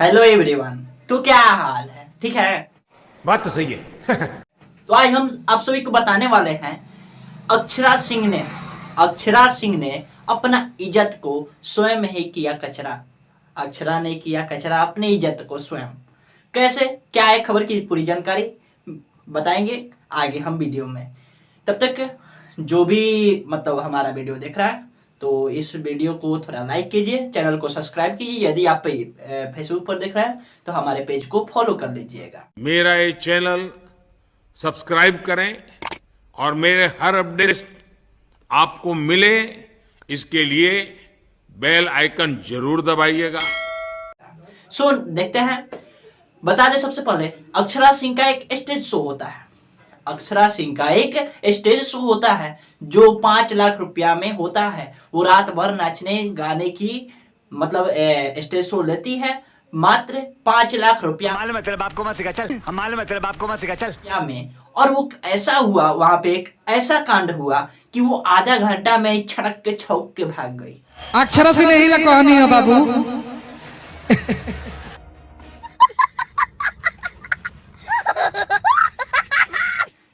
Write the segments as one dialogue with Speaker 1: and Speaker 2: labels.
Speaker 1: Hello everyone. तो क्या हाल है? ठीक है,
Speaker 2: बात तो सही है।
Speaker 1: तो आज हम आप सभी को बताने वाले हैं अक्षरा सिंह ने अपना इज्जत को स्वयं ही किया कचरा। अक्षरा ने किया कचरा अपनी इज्जत को स्वयं। कैसे, क्या है खबर की पूरी जानकारी बताएंगे आगे हम वीडियो में। तब तक जो भी मतलब हमारा वीडियो देख रहा है तो इस वीडियो को थोड़ा लाइक कीजिए, चैनल को सब्सक्राइब कीजिए। यदि आप फेसबुक पर देख रहे हैं तो हमारे पेज को फॉलो कर लीजिएगा।
Speaker 2: मेरा ये चैनल सब्सक्राइब करें और मेरे हर अपडेट आपको मिले, इसके लिए बेल आइकन जरूर दबाइएगा।
Speaker 1: सो देखते हैं। बता दें सबसे पहले, अक्षरा सिंह का एक स्टेज शो होता है। अक्षरा सिंह का एक स्टेज शो होता है जो 5 लाख रुपया में होता है। वो रात भर नाचने गाने की मतलब स्टेज शो लेती है मात्र 5 लाख रुपया
Speaker 3: तेरे बाप को मत सिखा चल, तेरे बाप को मत सिखा चल
Speaker 1: में। और वो ऐसा हुआ, वहां पे एक ऐसा कांड हुआ कि वो आधा घंटा में छड़क के छौक के भाग गई।
Speaker 4: अक्षरा सिंह यही कहानी है बाबू।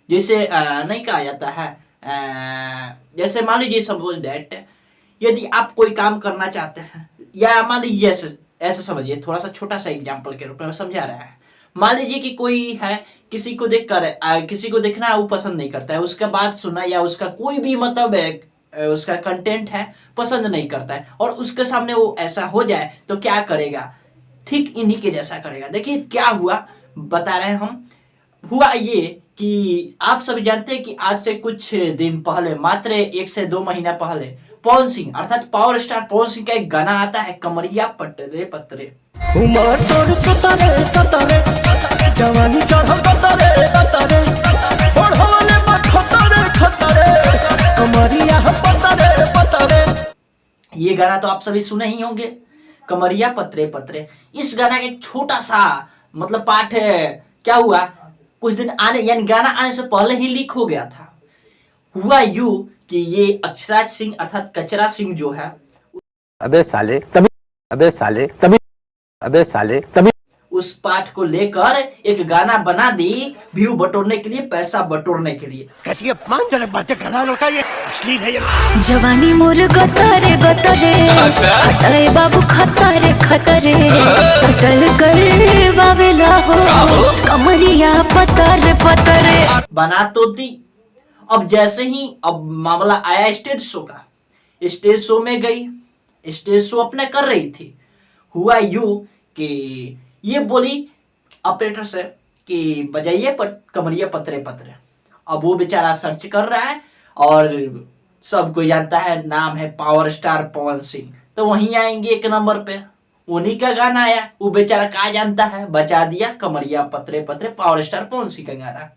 Speaker 1: जैसे नहीं कहा जाता है, जैसे मान लीजिए सपोज दैट यदि आप कोई काम करना चाहते हैं, या मान लीजिए ऐसे समझिए, थोड़ा सा छोटा सा एग्जांपल के रूप में समझा रहा है। मान लीजिए कि कोई है, किसी को देखकर किसी को देखना वो पसंद नहीं करता है, उसका बात सुनना या उसका कोई भी मतलब उसका कंटेंट है पसंद नहीं करता है, और उसके सामने वो ऐसा हो जाए तो क्या करेगा? ठीक इन्हीं के जैसा करेगा। देखिए क्या हुआ, बता रहे हैं हम। हुआ ये कि आप सभी जानते हैं कि आज से कुछ दिन पहले, मात्र 1 से 2 महीना पहले, पवन सिंह अर्थात पावर स्टार पवन सिंह का एक गाना आता है, कमरिया पतरे पतरे।
Speaker 5: उमर तोर सतरे सतरे जवानी चढ़ल कतरे कतरे ओढ़वले खतरे खतरे कमरिया पतरे पतरे।
Speaker 1: ये गाना तो आप सभी सुने ही होंगे, कमरिया पतरे पतरे। इस गाना का एक छोटा सा मतलब पाठ क्या हुआ, कुछ दिन आने यानी गाना आने से पहले ही लीक हो गया था। हुआ यूं कि ये अक्षरा सिंह अर्थात कचरा सिंह जो है,
Speaker 3: अबे साले तभी
Speaker 1: उस पाठ को लेकर एक गाना बना दी, व्यू बटोरने के लिए, पैसा बटोरने के लिए।
Speaker 3: कैसी अपमानजनक बातें कर रहा लड़का, ये अश्लील है ये।
Speaker 6: जवानी मोर गतरे गतरे खतरे बाबू खतरे खतरे कतल कर बावेला हो कमरिया पतरे पतरे।
Speaker 1: बना तो दी। अब जैसे ही अब मामला आया स्टेज शो का, स्टेज शो में गई, स्टेज शो अपने कर रही थी। हुआ यूं कि ये बोली ऑपरेटर से कि बजाइए कमरिया पतरे पतरे। अब वो बेचारा सर्च कर रहा है और सबको जानता है, नाम है पावर स्टार पवन सिंह, तो वहीं आएंगे 1 नंबर पे। उन्हीं का गाना आया, वो बेचारा क्या जानता है, बचा दिया कमरिया पतरे पतरे, पावर स्टार पवन सिंह का गाना।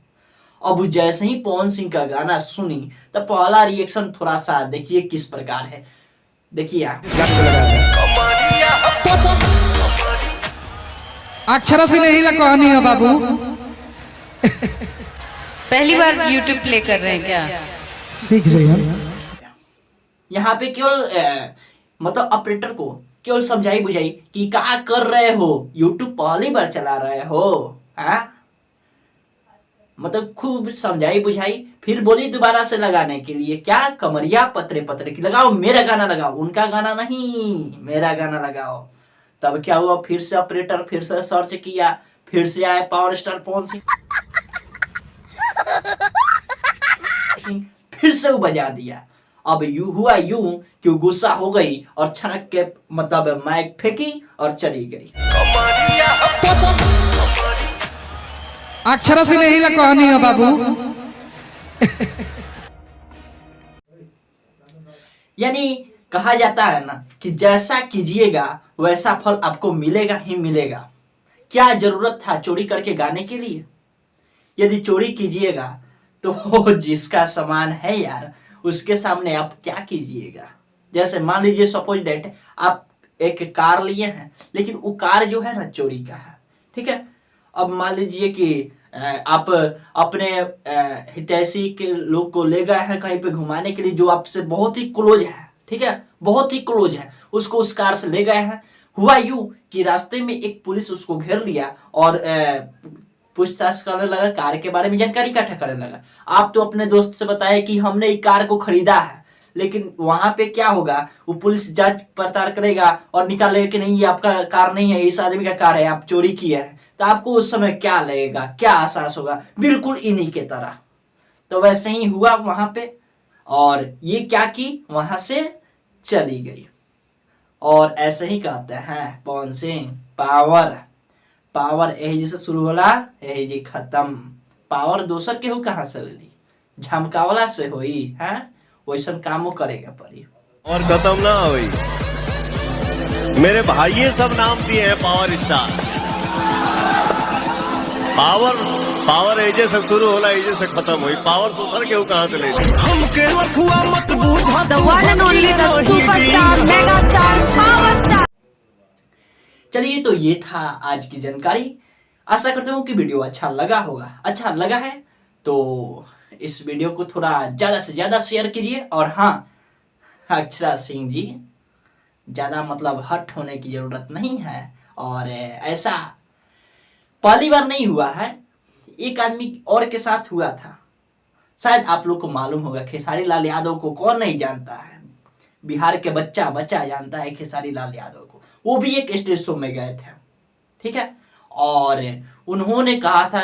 Speaker 1: अब जैसे ही पवन सिंह का गाना सुनी तो पहला रिएक्शन थोड़ा सा देखिए किस प्रकार है। देखिए
Speaker 4: अक्षरा सिंह यही कहानी है बाबू।
Speaker 7: पहली बार YouTube प्ले कर रहे हैं क्या?
Speaker 4: सीख जाइए।
Speaker 1: यहाँ पे केवल मतलब ऑपरेटर को केवल समझाई बुझाई कि क्या कर रहे हो, यूट्यूब पहली बार चला रहे हो, हाँ? मतलब खूब समझाई बुझाई, फिर बोली दोबारा से लगाने के लिए, क्या कमरिया पतरे पतरे की लगाओ, मेरा गाना लगाओ, उनका गाना नहीं, मेरा गाना लगाओ। तब क्या हुआ, फिर से ऑपरेटर फिर से सर्च किया, फिर से आए पावर स्टार पवन सिंह, फिर से वो बजा दिया। अब हुआ यूं कि गुस्सा हो गई और छनक के मतलब माइक फेंकी और चली गई।
Speaker 4: अक्षरा सिंह यही कहानी है बाबू।
Speaker 1: यानी कहा जाता है ना कि जैसा कीजिएगा वैसा फल आपको मिलेगा ही मिलेगा। क्या जरूरत था चोरी करके गाने के लिए? यदि चोरी कीजिएगा तो जिसका सामान है यार, उसके सामने आप क्या कीजिएगा? जैसे मान लीजिए सपोज डेट आप एक कार लिए हैं, लेकिन वो कार जो है ना चोरी का है, ठीक है। अब मान लीजिए कि आप अपने हितैषी के लोग को ले गए हैं कहीं पे घुमाने के लिए, जो आपसे बहुत ही क्लोज है, ठीक है, बहुत ही क्लोज है, उसको उस कार से ले गए हैं, हुआ यूं कि रास्ते में एक पुलिस उसको घेर लिया और पूछताछ करने लगा, कार के बारे में जानकारी इकट्ठा करने लगा। आप तो अपने दोस्त से बताए कि हमने एक कार को खरीदा है, लेकिन वहां पे क्या होगा, वो पुलिस जांच पड़ताल करेगा और निकालेगा कि नहीं ये आपका कार नहीं है, इस आदमी का कार है, आप चोरी किए हैं। तो आपको उस समय क्या लगेगा, क्या एहसास होगा? बिल्कुल इन्हीं के तरह। तो वैसे ही हुआ वहां पे, और ये क्या की, वहां से चली गई। और ऐसे ही कहते हैं पवन सिंह, पावर पावर यही से शुरू होला यही जी खत्म। पावर दोसर के हो कहाँ से ली, झमकावला से होई है, वैसन कामों करेगा पड़ी।
Speaker 8: और खत्म ना हुई, मेरे भाई सब नाम दिए हैं पावर स्टार। पावर एजे से शुरू होला, एजे से खत्म हुई। पावर दूसर के हो कहाँ से ले ली?
Speaker 5: हमके लखुआ मत बूझा,
Speaker 7: The one and only the superstar, mega star, power star.
Speaker 1: चलिए, तो ये था आज की जानकारी। आशा करता हूँ कि वीडियो अच्छा लगा होगा। अच्छा लगा है तो इस वीडियो को थोड़ा ज़्यादा से ज़्यादा शेयर कीजिए। और हाँ, अक्षरा सिंह जी, ज़्यादा मतलब हट होने की ज़रूरत नहीं है। और ऐसा पहली बार नहीं हुआ है, एक आदमी और के साथ हुआ था। शायद आप लोग को मालूम होगा, खेसारी लाल यादव को कौन नहीं जानता है। बिहार के बच्चा जानता है खेसारी लाल यादव को। वो भी एक स्टेज शो में गए थे, ठीक है, और उन्होंने कहा था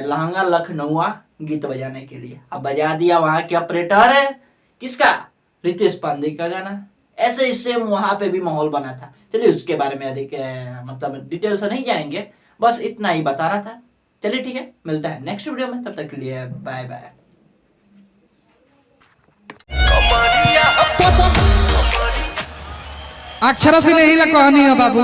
Speaker 1: लहंगा लखनऊआ गीत बजाने के लिए। अब बजा दिया वहाँ के ऑपरेटर, किसका, रितेश पांडे का गाना। ऐसे ही सेम वहाँ पे भी माहौल बना था। चलिए, उसके बारे में अधिक मतलब डिटेल से नहीं जाएंगे, बस इतना ही बता रहा था। चलिए ठीक है, मिलता है नेक्स्ट वीडियो में, तब तक के लिए बाय बाय।
Speaker 4: अक्षरा से नहीं ला कहानी है बाबू।